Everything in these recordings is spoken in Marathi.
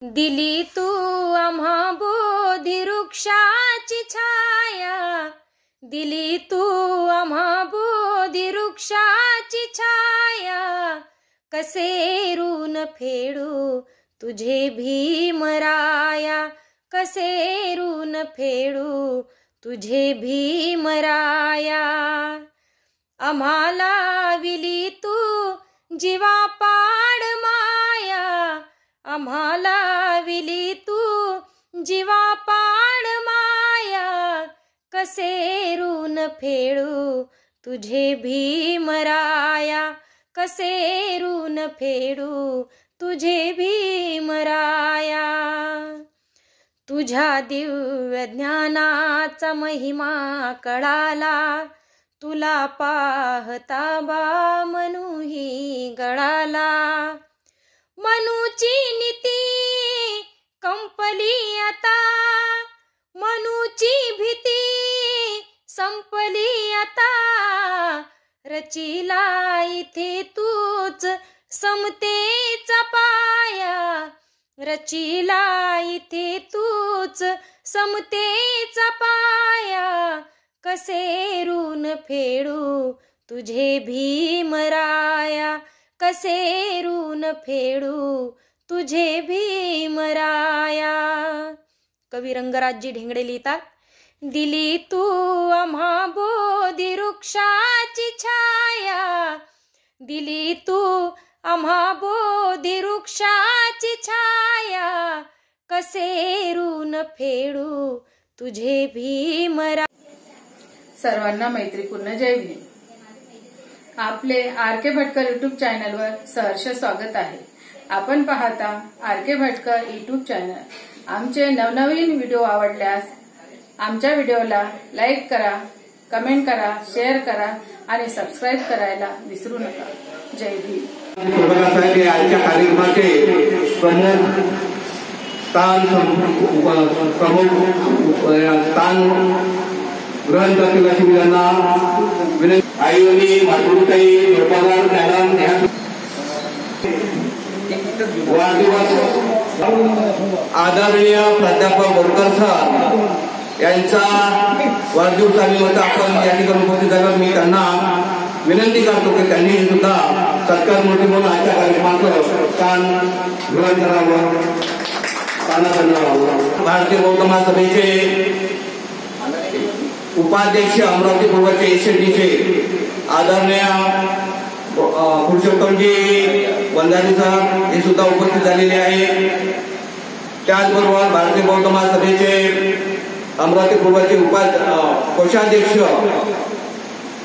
दिली तू आम्हा बोधी वृक्षाची छाया, दिली तू आम्हा बोधी वृक्षाची छाया, कसे ऋण फेडू तुझे भीमराया, कसे ऋण फेडू तुझे भीमराया। आम्हाला विली तू जीवापाड माया, आम्हाला विली तू जीवापाड माया, कसे ऋण फेडू तुझे भीमराया, कसे ऋण फेडू तुझे भीमराया। तुझ्या दिव्य ज्ञानाचा महिमा कळाला, तुला पाहता बा मनूही गळाला। मनूची नीती कंपली आता, मनूची भीती संपली आता, रचिला इथे तूच समतेचा पाया, रचिला इथे तूच समतेचा पाया, कसे ऋण फेडू तुझे भीमराया, कसे ऋण फेडू तुझे भीमराया। कवी रंगराजजी ढेंगडे लिहितात, दिली तू आम्हा बोधी वृक्षाची छाया, दिली तू आम्हा बोधी वृक्षाची छाया, कसे ऋण फेडू तुझे भीमराया। सर्वांना मैत्रीपूर्ण जय भीम। आपले आर.के. भटकर यूट्यूब चॅनलवर सहर्ष स्वागत आहे। आपण पाहता आर.के. Bhatkar YouTube channel. आमचे नवनवीन व्हिडिओ आवडल्यास आमच्या व्हिडिओला लाईक करा, कमेंट करा, शेअर करा आणि सबस्क्राईब करायला विसरू नका। जय भीम। आजच्या कार्यक्रमाचे प्रमुख स्थान ग्रहण करतील अशी मी त्यांना विनंती। आयोनी मातृताई गोपालदार मॅडम वाढदिवस आदरणीय प्राध्यापक बोरकर सर यांचा वाढदिवसानिमित्त आपण या ठिकाणी उपस्थित झाल्यावर मी त्यांना विनंती करतो की त्यांनी सुद्धा सत्कार मूर्ती म्हणून आजच्या कार्यक्रमाचं स्थान ग्रहण करावं, भारतीय बौद्ध महासभेचे उपाध्यक्ष अमरावती पूर्वचे एसएनडीचे आदरणीय पुरुषोत्तमजी वंजारी सर हे सुद्धा उपस्थित झालेले आहे। त्याचबरोबर भारतीय बौद्ध महासभेचे अमरावती पूर्वचे कोषाध्यक्ष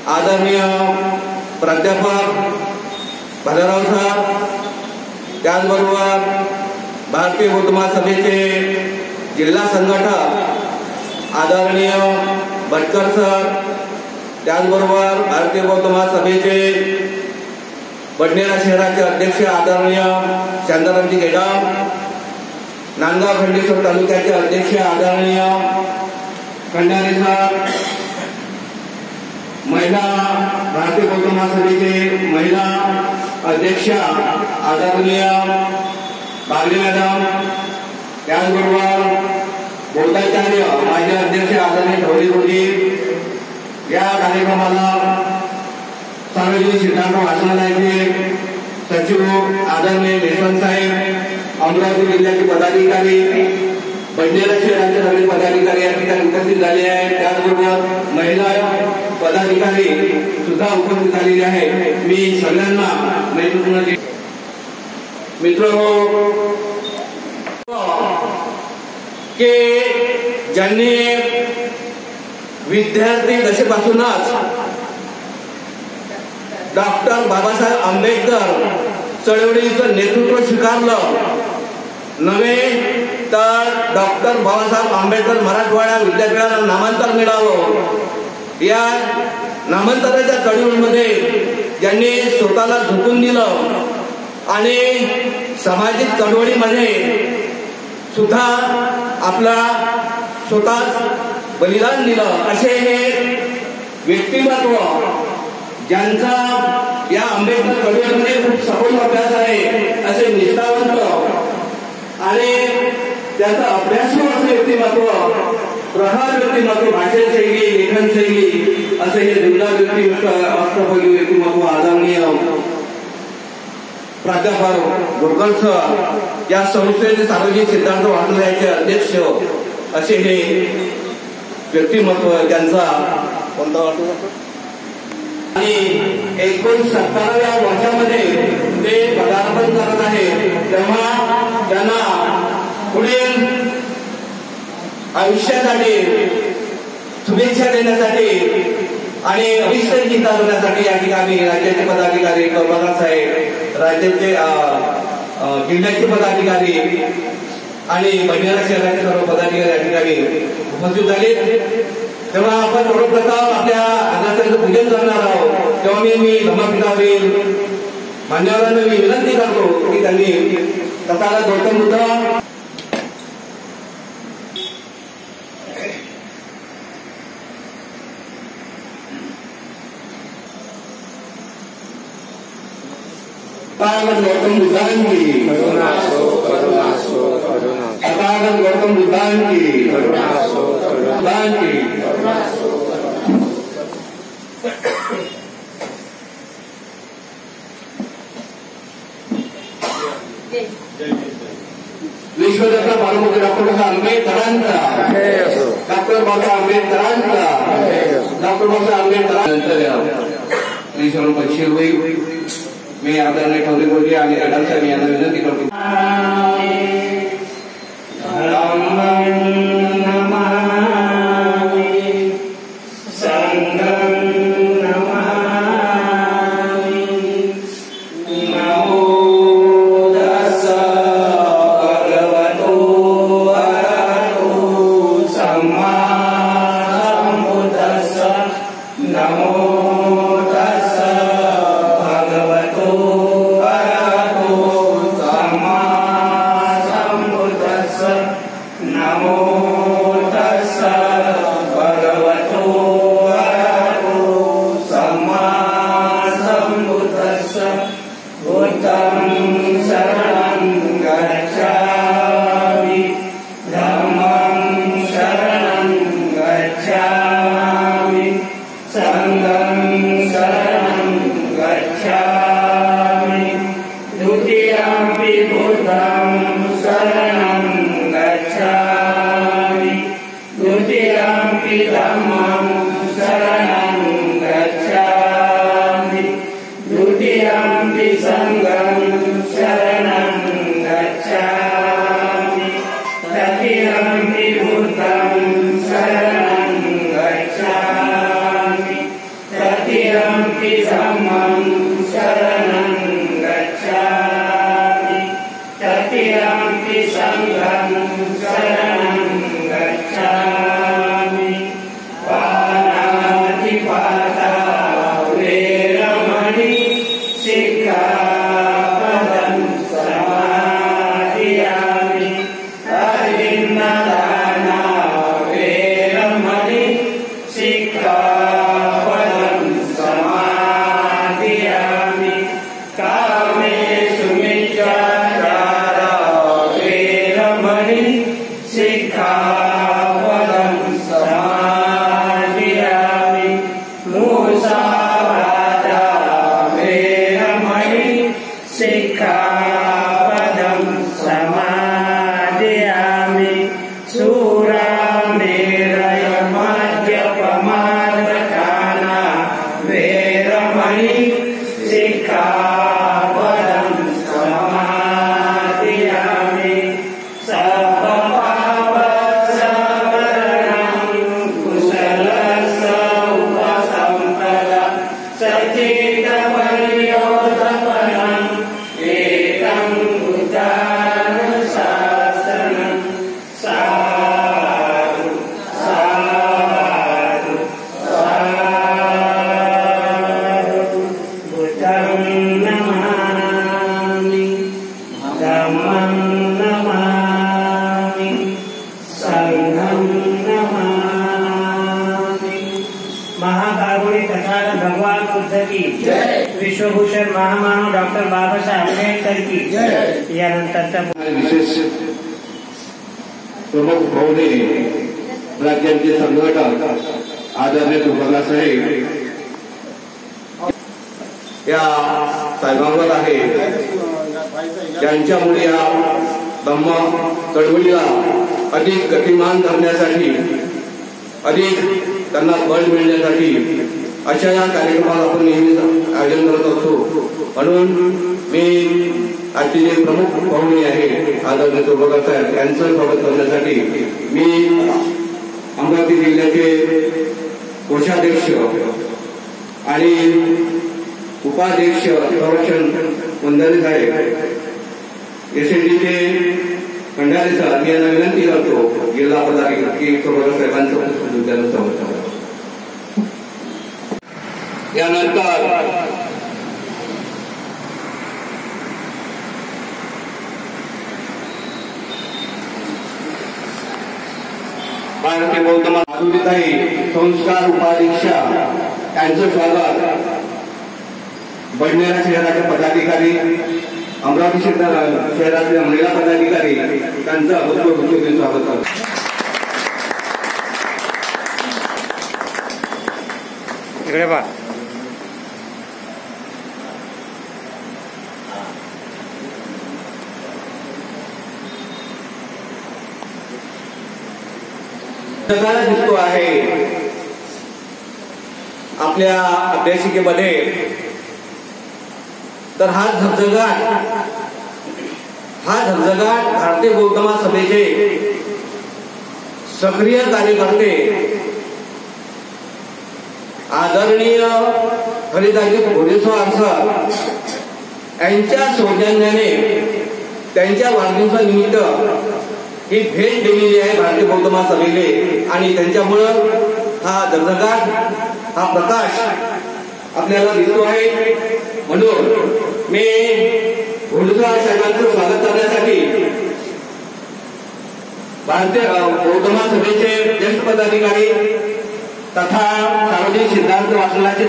आदरणीय प्राध्यापक भद्रराव सर, त्याचबरोबर भारतीय बौद्ध महासभेचे जिल्हा संघटक आदरणीय भटकर सर, त्याचबरोबर भारतीय बौद्ध महासभेचे बडनेरा शहराचे अध्यक्ष आदरणीय शांतारामजी गेडाम, नांदगाव खंडेश्वर तालुक्याचे अध्यक्ष आदरणीय खंडारे सर, महिला भारतीय बौद्ध महासभेचे महिला अध्यक्ष आदरणीय बागले मॅडम, त्याचबरोबर बौद्धाचार्य माजी अध्यक्ष आदरणीय ढवळे गुरुजी, या कार्यक्रमाला सार्वजनिक सिद्धांत वाचनालयाचे सचिव आदरणीय देशवंत साहेब, अमरावती जिल्ह्याचे पदाधिकारी, बडनेरा शहराचे सगळे पदाधिकारी या ठिकाणी उपस्थित झाले आहेत। त्याचबरोबर महिला पदाधिकारी सुद्धा उपस्थित झालेले आहेत। मी सगळ्यांना मैत्रीपूर्ण मित्रांनो की ज्यांनी विद्यार्थी दशेपासूनच डॉक्टर बाबासाहेब आंबेडकर चळवळीचं नेतृत्व स्वीकारलं, नव्हे तर डॉक्टर बाबासाहेब आंबेडकर मराठवाडा विद्यापीठाला नामांतर मिळावं, या नामांतराच्या चळवळीमध्ये ज्यांनी स्वतःला झोकून दिलं आणि सामाजिक चळवळीमध्ये सुद्धा आपला स्वतः बलिदान दिलं, असे हे व्यक्तिमत्व ज्यांचा या आंबेडकर चळवळीमध्ये खूप सखोल अभ्यास आहे, असे निष्ठावंत आणि त्याचं अभ्यासू असं व्यक्तिमत्व, प्रहार व्यक्तिमत्व, भाषण शैली, लेखन शैली असं हे दिवदार अष्टपैलू व्यक्तिमत्व आदरणीय प्राध्यापक गोरकर सर या संस्थेचे सार्वजनिक सिद्धांत वाचनालयाचे अध्यक्ष असे हे व्यक्तिमत्व त्यांचा कोणता वाटतो आणि 1970व्या वर्षामध्ये ते पदार्पण करत आहे. तेव्हा त्यांना पुढील आयुष्यासाठी शुभेच्छा देण्यासाठी आणि अभिष्ट चिंता करण्यासाठी या ठिकाणी राज्याचे पदाधिकारी, कर्मकार साहेब, राज्याचे जिल्ह्याचे पदाधिकारी आणि भंडारा शहराचे सर्व पदाधिकारी या ठिकाणी उपस्थित झाले. तेव्हा आपण सर्वप्रथम आपल्या आदर्शांचं पूजन करणार आहोत. तेव्हा मी धम्मपीठावरील मान्यवरांना मी विनंती करतो की त्यांनी तथागत गौतम बुद्ध गौतम बुद्धांची तथागत गौतम बुद्धांची विश्वरत्न बाळमुखे डॉक्टर बाबासाहेब आंबेडकरांचा, डॉक्टर बाबासाहेब आंबेडकरांचा, डॉक्टर बाबासाहेब आंबेडकरांनंतर पक्षी होईल. मी आदरणीय ठवले बोलली आणि अडल साहेब यांना विनंती करतो. विश्वभूषण महामानव डॉक्टर बाबासाहेब आंबेडकर की यानंतरचा विशेष प्रमुख पाहुणे, राज्याचे संघटक आदरणीय सुभद्रा साहेब या साहेबांवर आहे, ज्यांच्यामुळे या धम्म चळवळीला अधिक गतिमान करण्यासाठी, अधिक त्यांना बळ मिळण्यासाठी अशा या कार्यक्रमाला आपण नेहमी आयोजन करत असतो. म्हणून मी आजचे जे प्रमुख पाहुणे आहे आदरणीय सुभद्रा साहेब यांचं स्वागत करण्यासाठी मी अमरावती जिल्ह्याचे कोषाध्यक्ष आणि उपाध्यक्ष संरक्षण मंदारे साहेब, एसएनडीचे खंडारे साहेब यांना विनंती करतो जिल्हा पदाधिकारी की सुभद्रा साहेबांचं पुष्पगुच्छ स्वागत करा. यानंतर भारतीय बौद्ध माधुरीताई संस्कार उपाधीक्षा यांचं स्वागत बडनेरा शहराचे पदाधिकारी, अमरावती शहरातले महिला पदाधिकारी त्यांचं पुष्पगुच्छ स्वागत करतो. इकडे पहा. जगाला दिसतो आहे आपल्या अभ्यासिकेमध्ये, तर हा धगधगाट भारतीय बौद्ध महासभेचे सक्रिय कार्यकर्ते आदरणीय हरिदाजी घोडेस्वार सर यांच्या सौजन्याने त्यांच्या वाढदिवसानिमित्त ही भेट दिलेली आहे भारतीय बौद्ध महासभेने, आणि त्यांच्यामुळं हा धगधगाट, हा प्रकाश आपल्याला दिसतो आहे. म्हणून मी घोडेस्वार साहेबांचं स्वागत करण्यासाठी भारतीय बौद्ध महासभेचे ज्येष्ठ पदाधिकारी तथा सार्वजनिक सिद्धांत वाचनाचे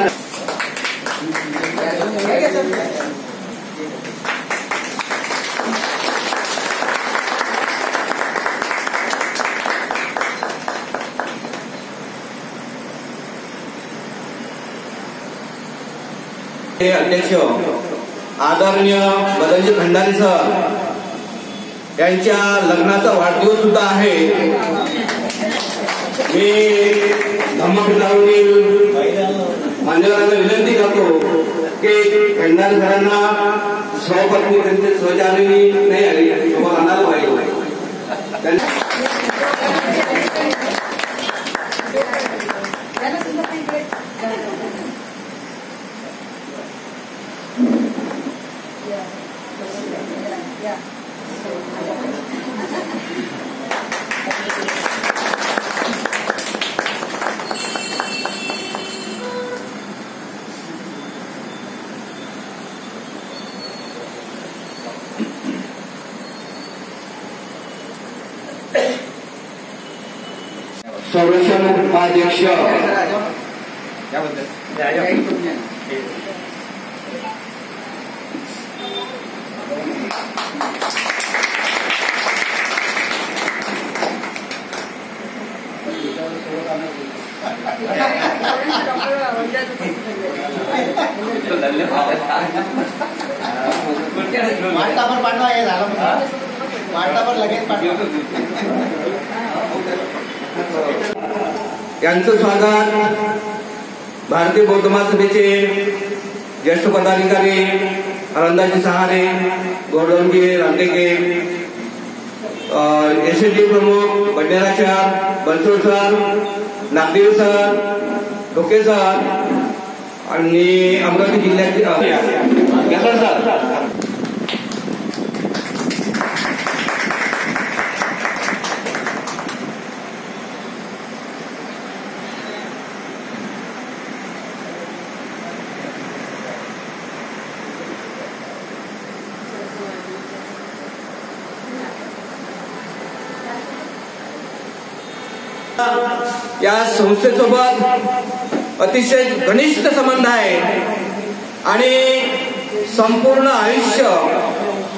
अध्यक्ष आदरणीय बदनजी खंडारे सर यांच्या लग्नाचा वाढदिवस सुद्धा आहे. मी धम्मपीठावरील मान्यवरांना विनंती करतो की खंडारे सरांना स्वपत्नी त्यांचे सहचारिणी नाही आली सोबत आणायला पाहिजे. संरक्षण उपाध्यक्ष यांचं स्वागत भारतीय बौद्ध महासभेचे ज्येष्ठ पदाधिकारी आनंदाजी सहारे, गोडवणगे, रामटेके, एसएनडी प्रमुख बडनेरा शहर Bansod sir, Nagdev sir, Dhoke sir आणि अमरावती जिल्ह्याचे सर. या संस्थेसोबत अतिशय घनिष्ठ संबंध आहे आणि संपूर्ण आयुष्य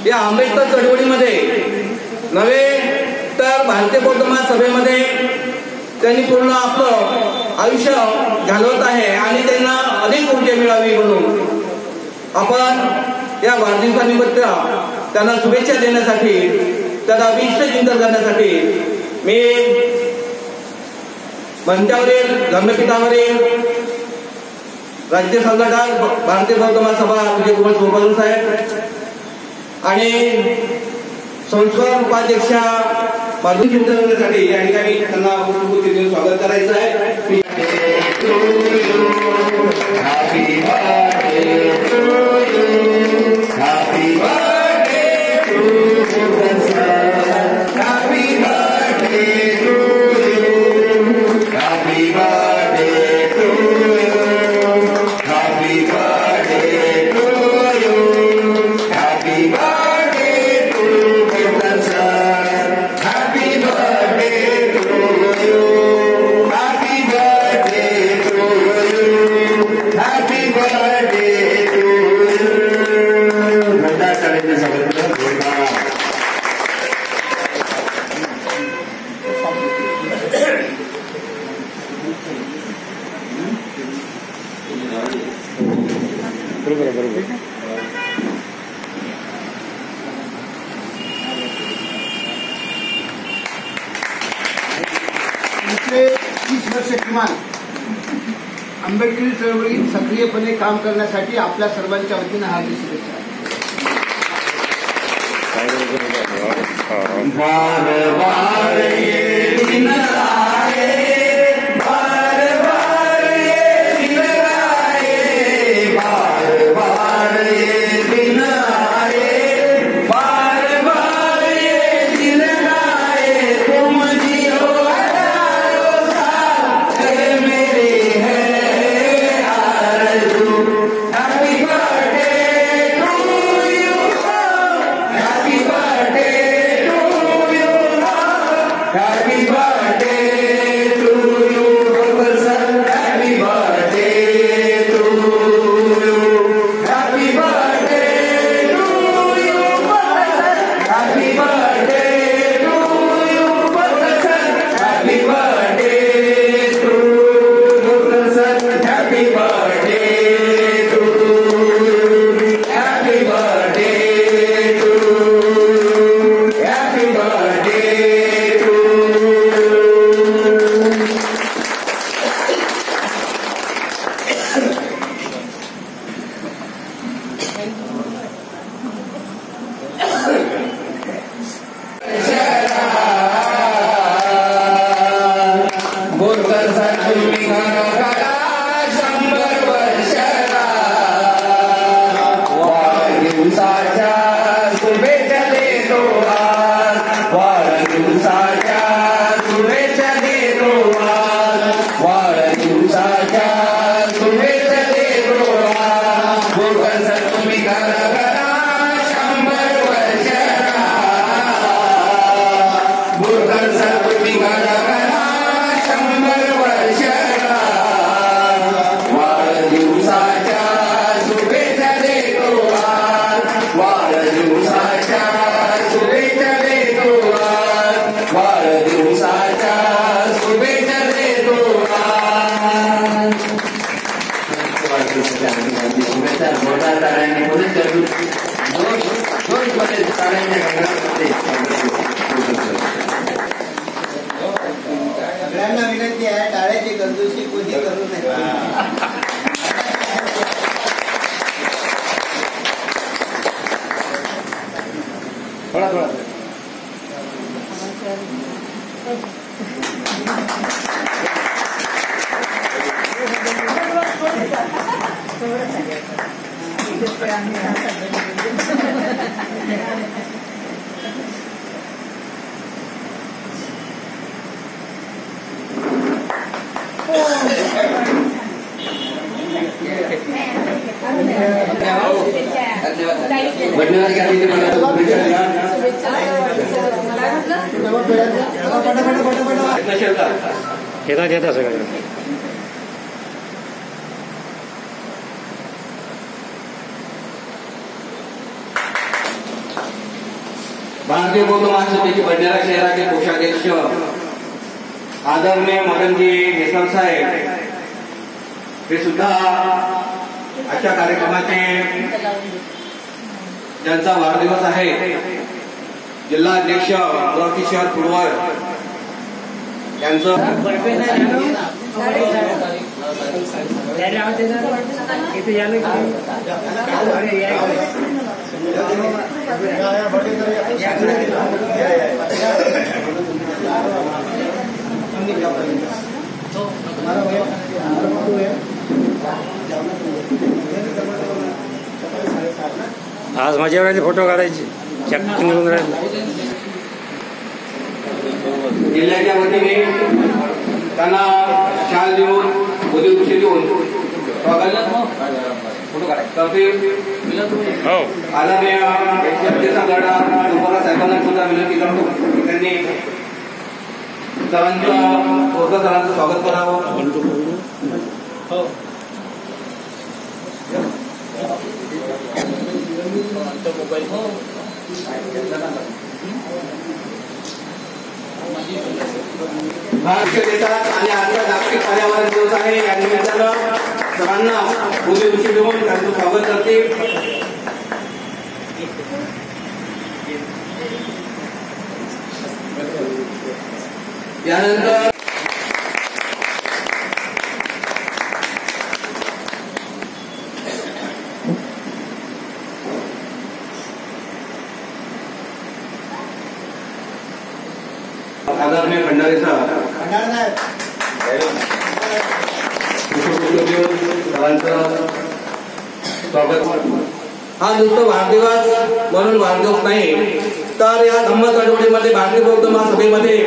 या आंबेडकर चळवळीमध्ये नव्हे तर भारतीय बौद्ध महासभेमध्ये त्यांनी पूर्ण आपलं आयुष्य घालवत आहे आणि त्यांना अधिक ऊर्जा मिळावी म्हणून आपण या वाढदिवसानिमित्त त्यांना शुभेच्छा देण्यासाठी, त्याला अभिष्ट चिंतन करण्यासाठी मी मंचावरील धर्मपीठावरील राज्य संघटक भारतीय बौद्ध महासभा विजयकुमार सोपाल साहेब आणि संस्कार उपाध्यक्षा माधुरी चिंतन करण्यासाठी या ठिकाणी त्यांना उपस्थित स्वागत करायचं आहे. पिछले 30 वर्ष किमान आंबेडकरी चळवळीत सक्रियपणे काम करण्यासाठी आपल्या सर्वांच्या वतीनं हार्दिक शुभेच्छा. सगळ्यांना विनंती आहे, टाळ्याची कंजूसी कोणी करू नये. थोडा घेता सगळं भारतीय बौद्ध महासभेचे भंडारा शहराचे कोषाध्यक्ष अध्यक्ष आदरणीय मदनजी देसाई साहेब हे सुद्धा आजच्या कार्यक्रमाचे ज्यांचा वाढदिवस आहे जिल्हा अध्यक्ष अमरावती शहर पूर्व यांचं आज माझ्या वेळेला फोटो काढायचे चक्क निघून राहिले. जिल्ह्याच्या वतीने त्यांना शाल देऊन उद्योगशी देऊन आदरणीय साहेबांना सुद्धा विनंती करतो की त्यांनी सरांचं स्वागत करावं. महाराष्ट्र देशात आणि आजचा जागतिक पर्यावरण दिवस आहे. या निमित्तानं सर्वांना उद्योगशी देऊन त्यांचं स्वागत करते. यानंतर आदरणीय भंडारे साहेब स्वागत. हा नुसतं वाढदिवस म्हणून वाढदिवस नाही तर या धम्म चळवळीमध्ये भारतीय बौद्ध महासभेमध्ये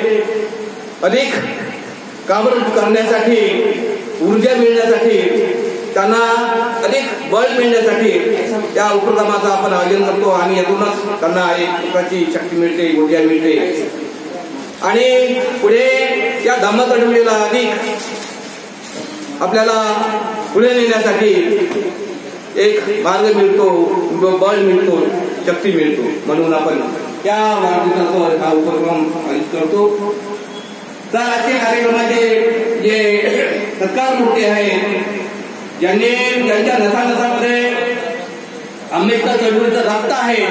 अधिक काम करण्यासाठी ऊर्जा मिळण्यासाठी त्यांना अधिक बळ मिळण्यासाठी या उपक्रमाचं आपण आयोजन करतो आणि यातूनच त्यांना एक प्रकारची शक्ती मिळते, ऊर्जा मिळते आणि पुढे या धम्म चळवळीला अधिक आपल्याला पुढे नेण्यासाठी एक मार्ग मिळतो, बळ मिळतो, शक्ती मिळतो. म्हणून आपण या वाढदिवसाचा हा उपक्रम आयोजित करतो. तर आजच्या कार्यक्रमाचे जे सत्कार मूर्ती आहेत ज्यांनी ज्यांच्या नसानसामध्ये आंबेडकर चळवळीचा रक्त आहे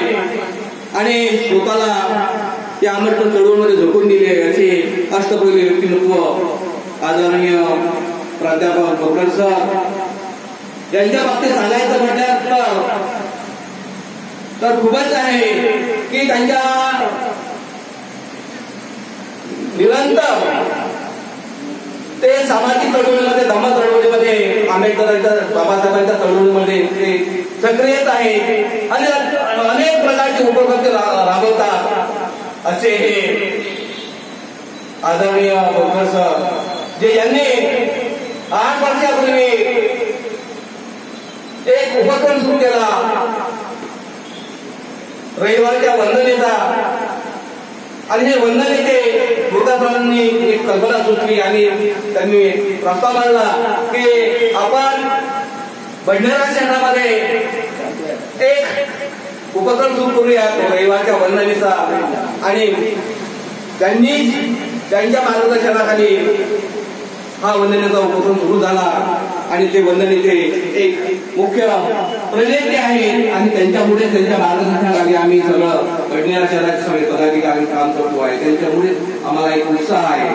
आणि स्वतःला त्या आंबेडकर चळवळीमध्ये झोकून दिले असे अष्टपैलू व्यक्तिमत्व आदरणीय प्राध्यापक बोरकर सर यांच्या बाबतीत सांगायचं म्हटलं तर खूपच आहे की त्यांच्या निरंतर ते सामाजिक चळवळीमध्ये धम्म चळवळीमध्ये आंबेडकरांच्या बाबासाहेबांच्या चळवळीमध्ये ते सक्रियच आहे आणि अनेक प्रकारचे उपक्रम राबवतात असे हे आदरणीय बोरकर सर जे यांनी 8 वर्षापूर्वी एक उपक्रम सुरू केला रविवारच्या वंदनेचा आणि हे वंदनेचे बोरकरांनी एक कल्पना सुचली आणि त्यांनी प्रस्ताव मांडला की आपण भंडारा शहरामध्ये एक उपक्रम सुरू करूया रविवारच्या वंदनेचा आणि त्यांनी त्यांच्या मार्गदर्शनाखाली हा वंदनेचा उपक्रम सुरू झाला आणि ते वंदनेचे एक मुख्य प्रेरक आहेत आणि त्यांच्यामुळे त्यांच्या मार्गदर्शनाखाली आम्ही सगळं भंडारा शहराचे सगळे पदाधिकारी काम करतो आहे. त्यांच्यामुळे आम्हाला एक उत्साह आहे.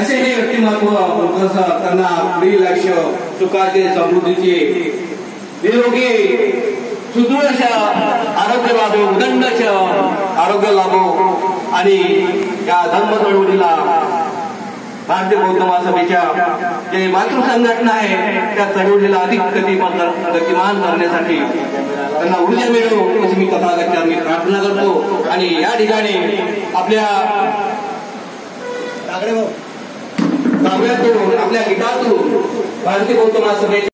असे हे व्यक्तिमत्व त्यांना पुढील आयुष्य सुखाचे समृद्धीचे निरोगी सुदृढ आरोग्य लाभो उदंड आरोग्य लाभो आणि या धर्म चळवळीला भारतीय बौद्ध महासभेच्या जे मातृ संघटना आहे त्या चळवळीला अधिक गतिमान करण्यासाठी त्यांना ऊर्जा मिळो अशी मी तथागतांनी प्रार्थना करतो. आणि या ठिकाणी आपल्या काव्यातून आपल्या गीतातून भारतीय बौद्ध महासभेच्या